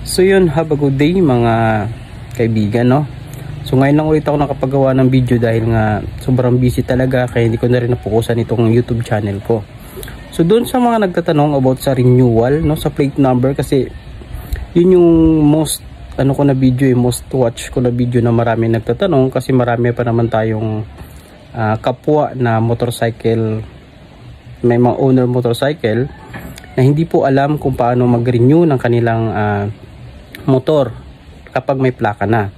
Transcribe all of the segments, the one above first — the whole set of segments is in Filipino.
So yun, have a good day mga kaibigan, no? So ngayon lang ulit ako nakapagawa ng video dahil nga sobrang busy talaga, kaya hindi ko na rin napukusan itong YouTube channel ko. So doon sa mga nagtatanong about sa renewal, no, sa plate number, kasi yun yung most ko na video, most watch ko na video na marami nagtatanong, kasi marami pa naman tayong kapwa na motorcycle, may mga owner motorcycle na hindi po alam kung paano mag-renew ng kanilang motor kapag may plaka na.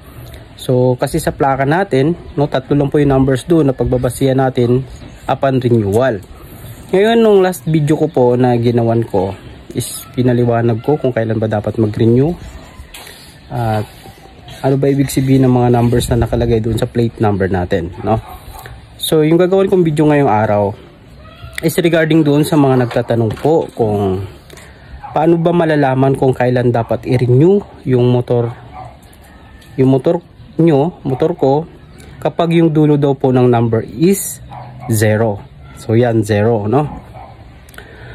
So kasi sa plaka natin, no, tatlo lang po yung numbers doon na pagbabasihan natin upon renewal. Ngayon, nung last video ko po na ginawan ko is pinaliwanag ko kung kailan ba dapat mag-renew at ano ba ibig sabihin ng mga numbers na nakalagay doon sa plate number natin, no? So yung gagawin kong video ngayong araw is regarding doon sa mga nagtatanong po kung paano ba malalaman kung kailan dapat i-renew yung motor ko kapag yung dulo daw po ng number is 0. So yan, 0, no?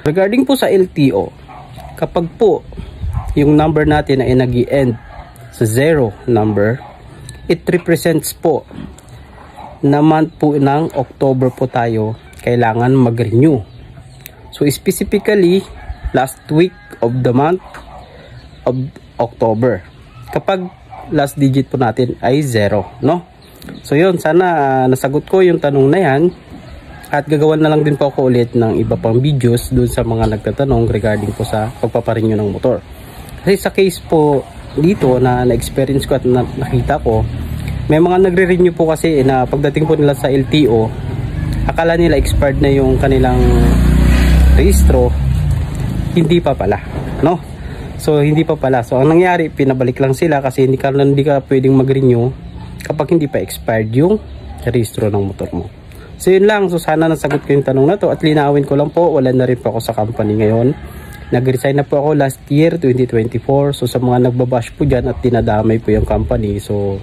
Regarding po sa LTO, kapag po yung number natin ay nag-i-end sa 0 number, it represents po na month po ng October po tayo kailangan mag-renew. So specifically last week of the month of October, kapag last digit po natin ay 0, no? So yun, sana nasagot ko yung tanong na yan, at gagawan na lang din po ako ulit ng iba pang videos dun sa mga nagtatanong regarding po sa pagpaparenew ng motor. Kasi sa case po dito na na-experience ko at nakita ko, may mga nagre-renew po kasi na pagdating po nila sa LTO, akala nila expired na yung kanilang registro, hindi pa pala, no? So hindi pa pala. So ang nangyari, pinabalik lang sila kasi hindi ka pwedeng mag-renew kapag hindi pa expired yung registro ng motor mo. So yun lang. So sana nasagot ko yung tanong na to, at linawin ko lang po, wala na rin po ako sa company ngayon. Nag-resign na po ako last year 2024. So sa mga nagbabash po dyan at tinadamay po yung company, so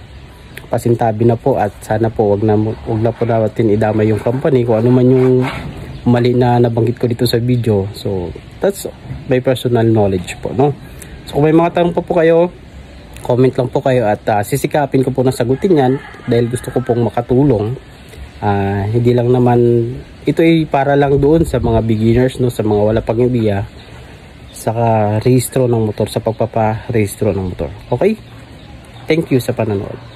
pasintabi na po, at sana po wag na po natin idamay yung company kung ano man yung mali na nabanggit ko dito sa video. So that's my personal knowledge po, no? So kung may mga tanong pa po kayo, comment lang po kayo, at sisikapin ko po na sagutin yan dahil gusto ko pong makatulong. Hindi lang naman ito ay para lang doon sa mga beginners, no, sa mga wala pang idea sa rehistro ng motor, sa pagpapa-rehistro ng motor. Okay? Thank you sa panonood.